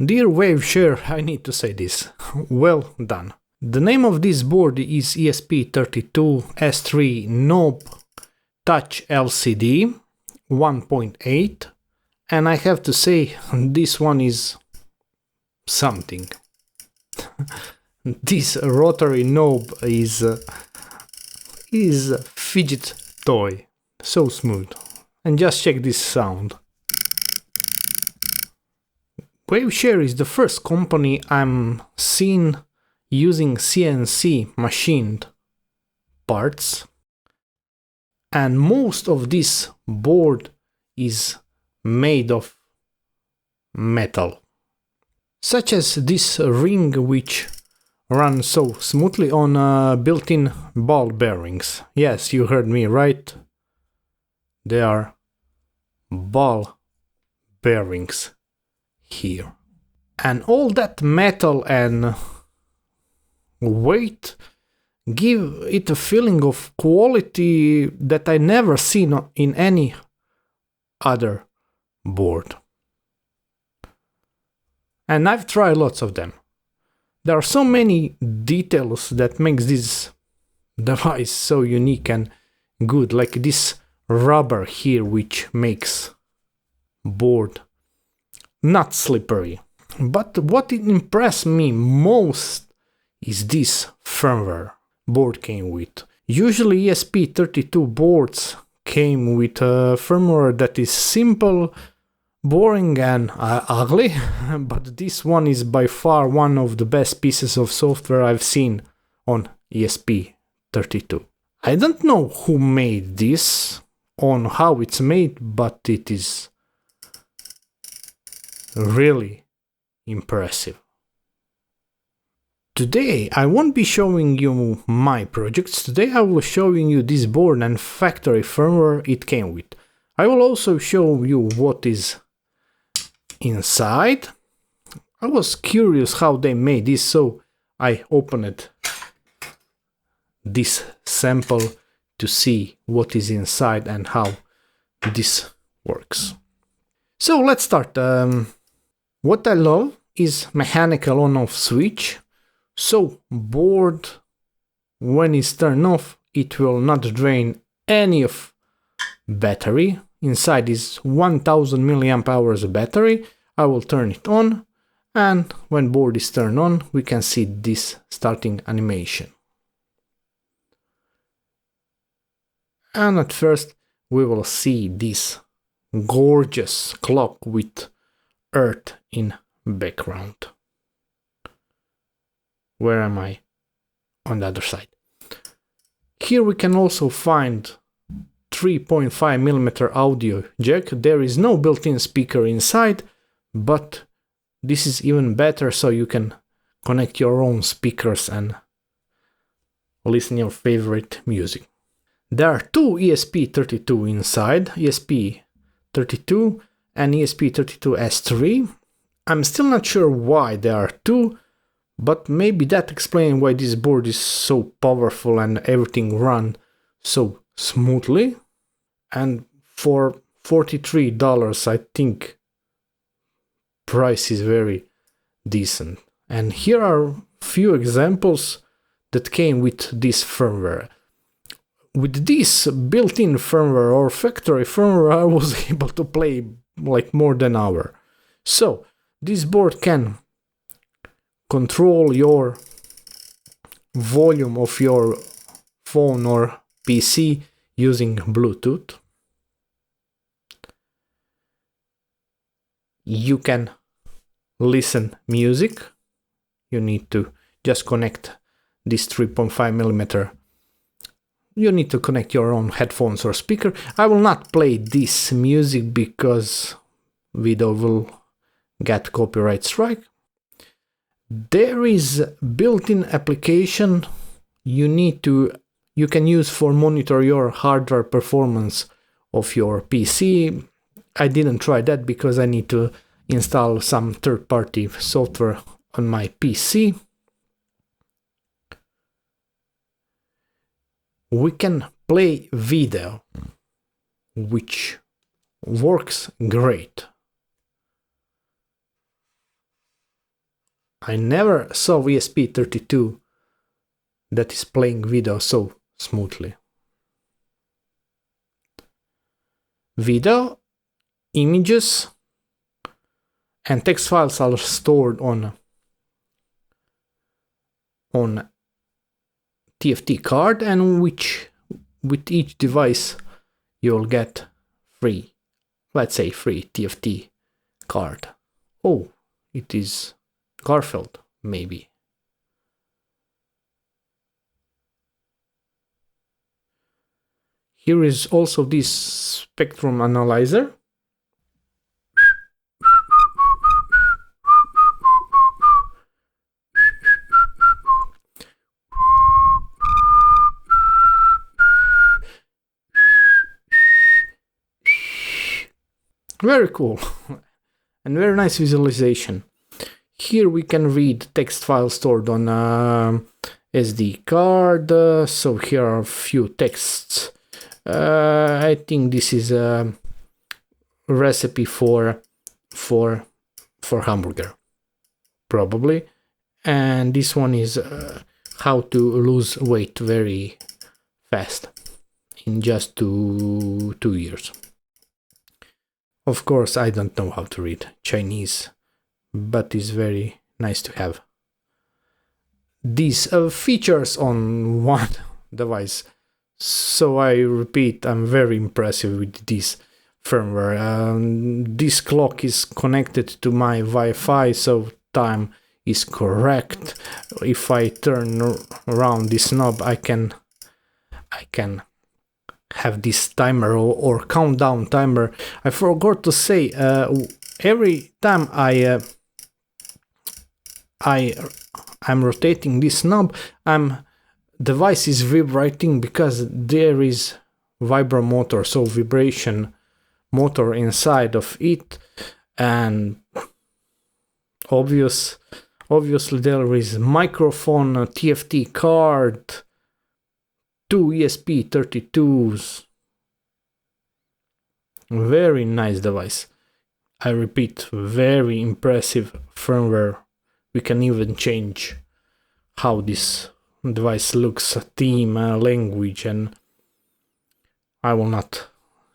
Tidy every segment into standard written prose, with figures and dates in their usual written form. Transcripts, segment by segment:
Dear Waveshare, I need to say this. Well done. The name of this board is ESP32 S3 knob touch LCD 1.8, and I have to say this one is something. This rotary knob is a fidget toy, so smooth. And just check this sound. Waveshare is the first company I'm seen using CNC machined parts, and most of this board is made of metal, such as this ring which runs so smoothly on built-in ball bearings. Yes, you heard me right. They are ball bearings here. And all that metal and weight give it a feeling of quality that I never seen in any other board. And I've tried lots of them. There are so many details that makes this device so unique and good, like this rubber here which makes board not slippery. But what impressed me most is this firmware board came with. Usually ESP32 boards came with a firmware that is simple, boring and ugly, but this one is by far one of the best pieces of software I've seen on ESP32. I don't know who made this, on how it's made, but it is really impressive. Today I won't be showing you my projects. Today I will showing you this board and factory firmware it came with. I will also show you what is inside. I was curious how they made this, so I opened this sample to see what is inside and how this works. So let's start. What I love is mechanical on-off switch. So board, when it's turned off, it will not drain any of battery. Inside is 1000 milliamp hours battery. I will turn it on, and when board is turned on, we can see this starting animation. And at first we will see this gorgeous clock with Earth in background. Where am I? On the other side. Here we can also find 3.5mm audio jack. There is no built-in speaker inside, but this is even better, so you can connect your own speakers and listen your favorite music. There are two ESP32 inside, ESP32 and ESP32 S3. I'm still not sure why there are two, but maybe that explains why this board is so powerful and everything runs so smoothly. And for $43, I think price is very decent. And here are few examples that came with this firmware. With this built-in firmware or factory firmware, I was able to play like more than an hour. So this board can control your volume of your phone or PC using Bluetooth. You can listen music. You need to just connect this 3.5mm. You need to connect your own headphones or speaker. I will not play this music because video will get copyright strike. There is built-in application you can use for monitor your hardware performance of your PC. I didn't try that because I need to install some third-party software on my PC. We can play video, which works great. I never saw ESP32 that is playing video so smoothly. Video, images, and text files are stored on TFT card, and with each device you'll get free, let's say free TFT card. Oh, it is Garfield, maybe. Here is also this spectrum analyzer. Very cool and very nice visualization. Here we can read text files stored on SD card. So here are a few texts. I think this is a recipe for hamburger, probably. And this one is how to lose weight very fast in just two years. Of course, I don't know how to read Chinese, but it's very nice to have these features on one device. So I repeat, I'm very impressed with this firmware. This clock is connected to my Wi-Fi, so time is correct. If I turn around this knob, I can have this timer or countdown timer. I forgot to say, every time I'm rotating this knob, device is vibrating because there is vibro motor, so vibration motor inside of it, and obviously there is microphone, a TFT card, 2 ESP32s. Very nice device. I repeat, very impressive firmware. We can even change how this device looks, theme, language, and I will not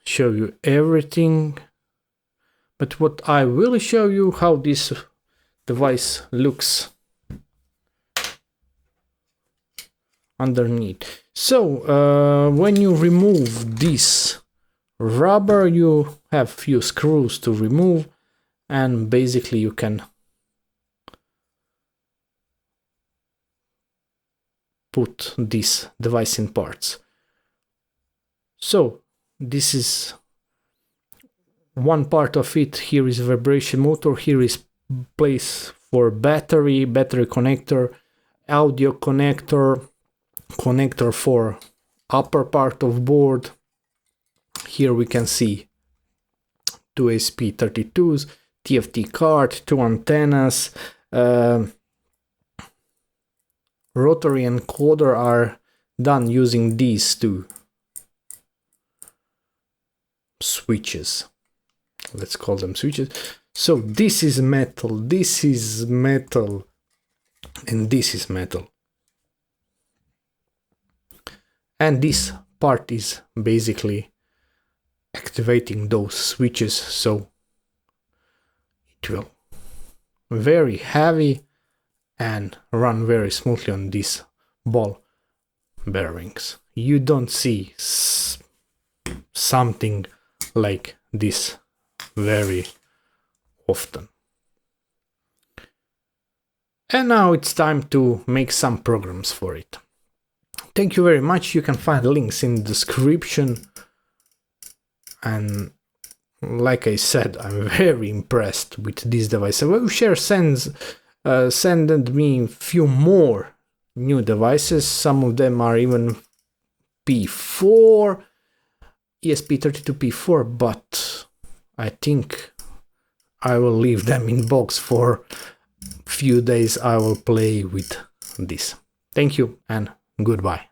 show you everything, but what I will show you how this device looks underneath. So when you remove this rubber, you have few screws to remove, and basically you can put this device in parts. So this is one part of it. Here is vibration motor, here is place for battery connector, audio connector for upper part of board. Here we can see 2 ESP32s, TFT card, 2 antennas, rotary encoder are done using these 2 switches. Let's call them switches. So this is metal, this is metal, and this is metal. And this part is basically activating those switches, so it will very heavy and run very smoothly on these ball bearings. You don't see something like this very often. And now it's time to make some programs for it. Thank you very much. You can find links in the description. And like I said, I'm very impressed with this device. Waveshare sent me a few more new devices. Some of them are even P4, ESP32 P4, but I think I will leave them in box for a few days. I will play with this. Thank you and goodbye.